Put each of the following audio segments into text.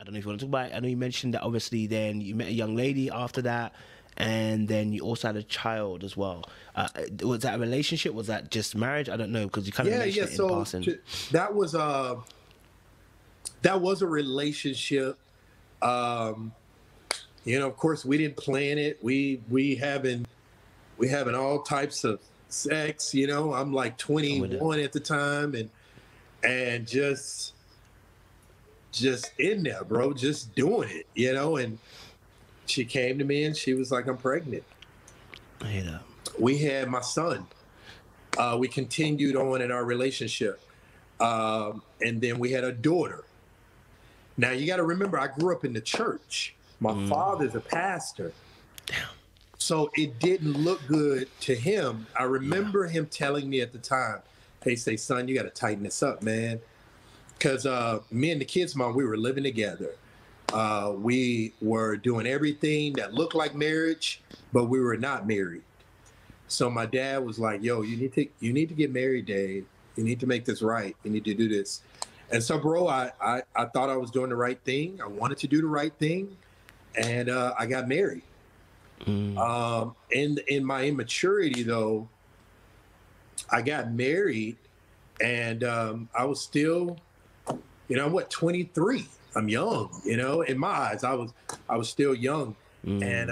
don't know if you want to talk about it. I know you mentioned that obviously then you met a young lady after that, and then you also had a child as well. Was that a relationship? Was that just marriage? I don't know, because you kind of Yeah, mentioned yeah. it in So passing. that was uh that was a relationship. Um, of course, we didn't plan it. We having all types of sex. I'm like I'm with it. 21 at the time, and just in there, bro, just doing it. And she came to me and she was like, "I'm pregnant." I hear that. We had my son. We continued on in our relationship, and then we had a daughter. Now you got to remember, I grew up in the church. My father's a pastor. Damn. So it didn't look good to him. I Yeah. remember him telling me at the time, "Hey, say, son, you got to tighten this up, man." Because me and the kids' mom, we were living together. We were doing everything that looked like marriage, but we were not married. So my dad was like, "Yo, you need to get married, Dave. You need to make this right. You need to do this." And so, bro, I thought I was doing the right thing. I wanted to do the right thing, and I got married. In my immaturity, though, I got married, and I was still, I'm what, 23. I'm young, in my eyes. I was still young, and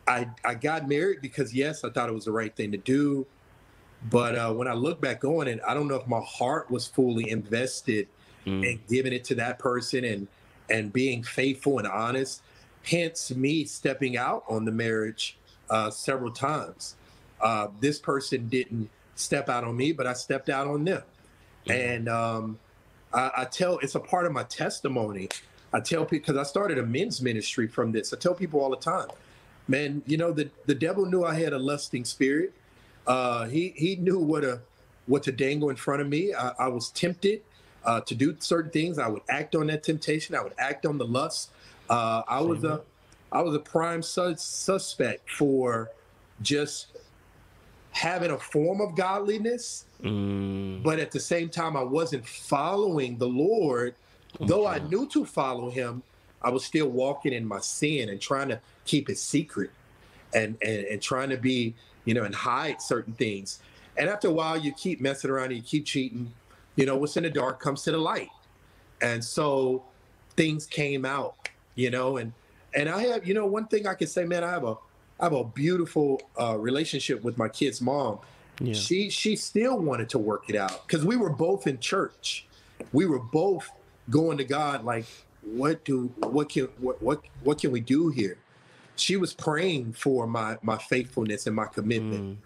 I got married because yes, I thought it was the right thing to do. But when I look back on it, I don't know if my heart was fully invested in giving it to that person and being faithful and honest. Hence, me stepping out on the marriage several times. This person didn't step out on me, but I stepped out on them. And I tell, it's a part of my testimony. I tell people, because I started a men's ministry from this. I tell people all the time, man, the devil knew I had a lusting spirit. He knew what to dangle in front of me. I was tempted to do certain things. I would act on that temptation. I would act on the lust. I was Same a here. I was a prime suspect for just having a form of godliness, but at the same time, I wasn't following the Lord. Though I Okay. knew to follow Him, I was still walking in my sin and trying to keep it secret and trying to be, and hide certain things. And after a while, you keep messing around and you keep cheating. What's in the dark comes to the light. And so things came out, and I have, one thing I can say, man, I have a beautiful relationship with my kid's mom. Yeah. She still wanted to work it out because we were both in church. We were both going to God like, what can we do here? She was praying for my faithfulness and my commitment.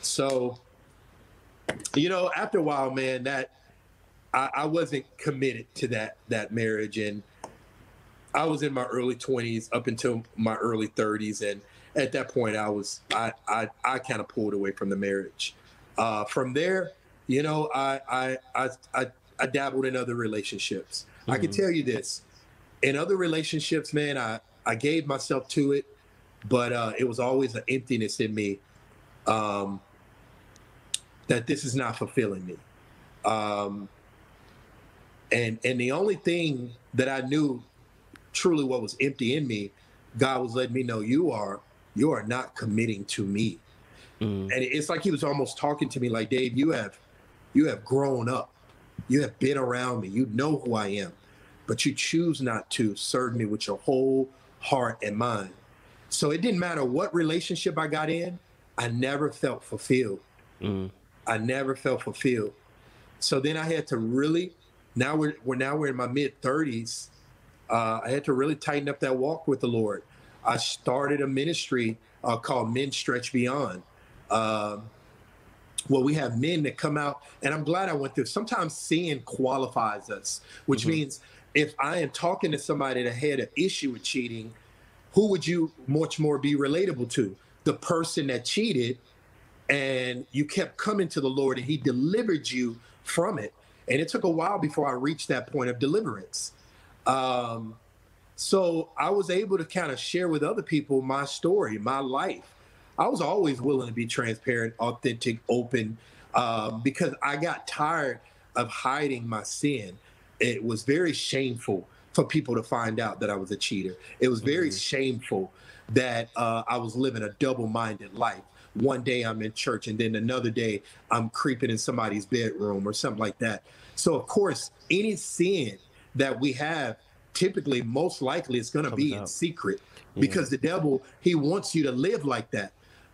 So, after a while, man, that I wasn't committed to that marriage, and I was in my early 20s up until my early 30s, and at that point, I kind of pulled away from the marriage. From there, I dabbled in other relationships. I can tell you this: in other relationships, man, I gave myself to it, but it was always an emptiness in me, um, that this is not fulfilling me. Um, and the only thing that I knew truly what was empty in me, God was letting me know, you are not committing to me. And it's like He was almost talking to me like, Dave, you have grown up. You have been around me. You know who I am, but you choose not to serve me with your whole heart and mind. So it didn't matter what relationship I got in, I never felt fulfilled. I never felt fulfilled. So then I had to really, now we're in my mid 30s. I had to really tighten up that walk with the Lord. I started a ministry called Men Stretch Beyond. Um, well, we have men that come out, and I'm glad I went through. Sometimes sin qualifies us, which means if I am talking to somebody that had an issue with cheating, who would you much more be relatable to? The person that cheated, and you kept coming to the Lord, and He delivered you from it. And it took a while before I reached that point of deliverance. Um, so I was able to kind of share with other people my story, my life. I was always willing to be transparent, authentic, open, because I got tired of hiding my sin. It was very shameful for people to find out that I was a cheater. It was very shameful that I was living a double-minded life. One day I'm in church, and then another day I'm creeping in somebody's bedroom or something like that. So of course, any sin that we have, typically, most likely, it's going to be in secret, because the devil, he wants you to live like that.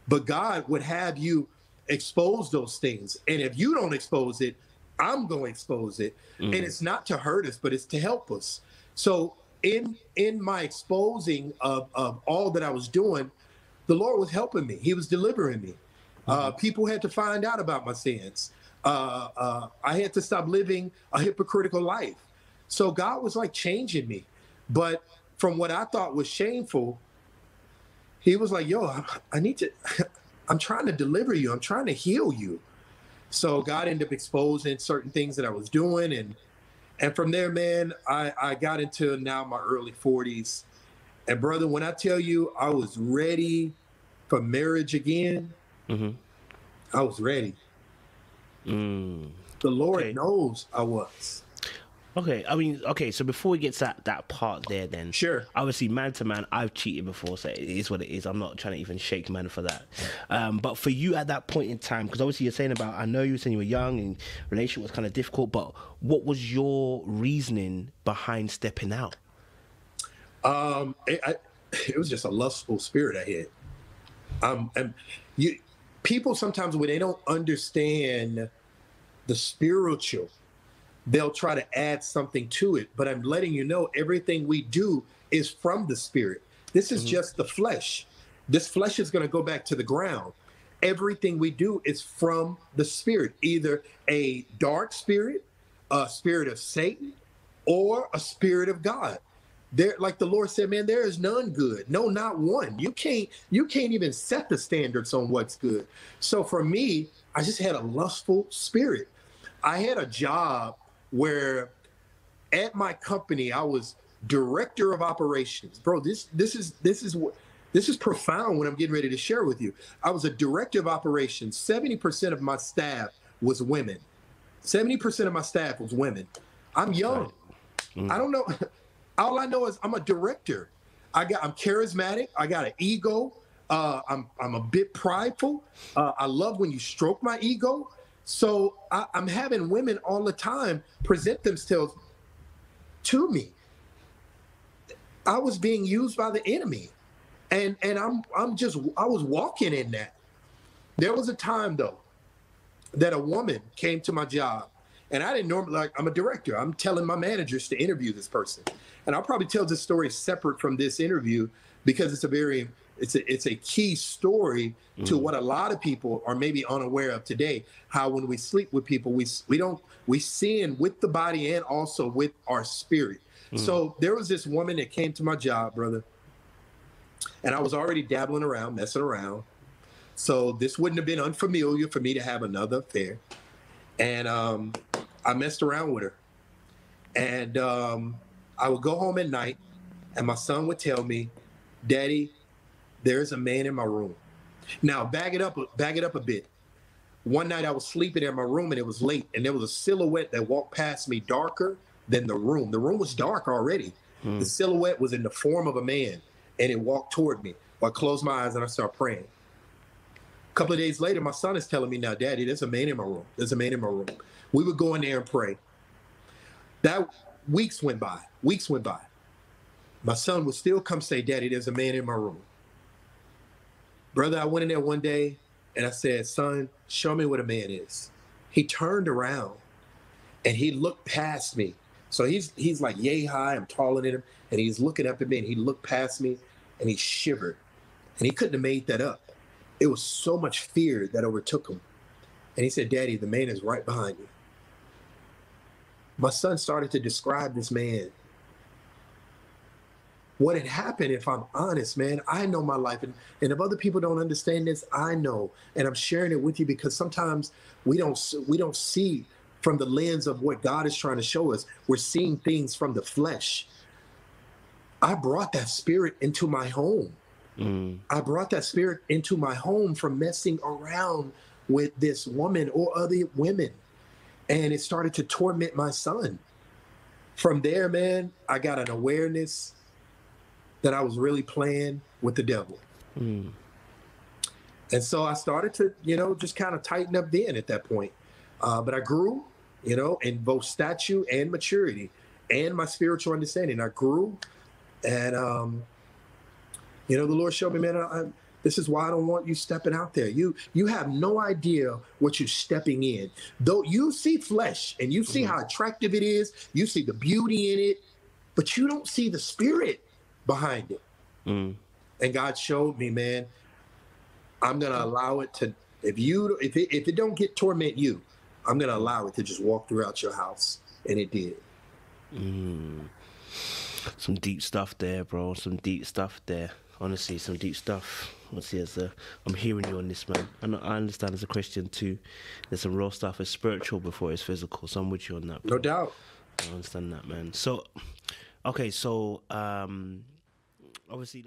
But God would have you expose those things. And if you don't expose it, I'm going to expose it. And it's not to hurt us, but it's to help us. So in my exposing of all that I was doing, the Lord was helping me. He was delivering me. People had to find out about my sins. I had to stop living a hypocritical life. So God was like changing me. But from what I thought was shameful, he was like, yo, I need to, I'm trying to deliver you. I'm trying to heal you. So God ended up exposing certain things that I was doing. And from there, man, I got into now my early 40s. And brother, when I tell you I was ready for marriage again, I was ready. The Lord knows I was. Okay, I mean, okay, so before we get to that part there, then Sure. Obviously, man to man, I've cheated before, so it is what it is. I'm not trying to even shake man for that. But for you at that point in time, because obviously you're saying about, I know you were saying you were young and relationship was kind of difficult, but what was your reasoning behind stepping out? It was just a lustful spirit I had. And people sometimes, when they don't understand the spiritual, they'll try to add something to it. But I'm letting you know, everything we do is from the spirit. This is just the flesh. This flesh is going to go back to the ground. Everything we do is from the spirit, either a dark spirit, a spirit of Satan, or a spirit of God. There, like the Lord said, man, there is none good. No, not one. You can't even set the standards on what's good. So for me, I just had a lustful spirit. I had a job where at my company, I was director of operations. Bro, this is profound what I'm getting ready to share with you. I was a director of operations. 70% of my staff was women. 70% of my staff was women. I'm young. I don't know. All I know is I'm a director. I'm charismatic. I got an ego. I'm a bit prideful. I love when you stroke my ego. So I'm having women all the time present themselves to me. I was being used by the enemy, and I was walking in that. There was a time though that a woman came to my job, and I didn't normally, like, I'm a director. I'm telling my managers to interview this person, and I'll probably tell this story separate from this interview because it's a key story to what a lot of people are maybe unaware of today. How when we sleep with people, we sin with the body and also with our spirit. So there was this woman that came to my job, brother, and I was already dabbling around, messing around. So this wouldn't have been unfamiliar for me to have another affair. And I messed around with her. And I would go home at night, and my son would tell me, Daddy, there's a man in my room. Now, bag it up a bit. One night I was sleeping in my room, and it was late, and there was a silhouette that walked past me darker than the room. The room was dark already. The silhouette was in the form of a man, and it walked toward me. I closed my eyes and I started praying. A couple of days later, my son is telling me, now, Daddy, there's a man in my room. There's a man in my room. We would go in there and pray. Weeks went by. My son would still come say, Daddy, there's a man in my room. Brother, I went in there one day and I said, son, show me what a man is. He turned around and he looked past me. So he's like yay high, I'm taller than him, and he's looking up at me, and he looked past me and he shivered. And he couldn't have made that up. It was so much fear that overtook him. And he said, Daddy, the man is right behind you. My son started to describe this man. What had happened, if I'm honest, man, I know my life. And if other people don't understand this, I know. And I'm sharing it with you because sometimes we don't see from the lens of what God is trying to show us. We're seeing things from the flesh. I brought that spirit into my home. I brought that spirit into my home from messing around with this woman or other women. And it started to torment my son. from there, man, I got an awareness that I was really playing with the devil. And so I started to, just kind of tighten up then at that point. But I grew, in both stature and maturity and my spiritual understanding. I grew, and, the Lord showed me, man, this is why I don't want you stepping out there. You have no idea what you're stepping in. Though you see flesh and you see how attractive it is, you see the beauty in it, but you don't see the spirit behind it. And God showed me, man, I'm gonna allow it to, if it don't torment you, I'm gonna allow it to just walk throughout your house. And it did. Some deep stuff there, bro. Some deep stuff there. Honestly, some deep stuff. Honestly, I'm hearing you on this, man. I understand as a Christian too. There's some real stuff. It's spiritual before it's physical. So I'm with you on that, bro. No doubt. I understand that, man. So, okay, so obviously.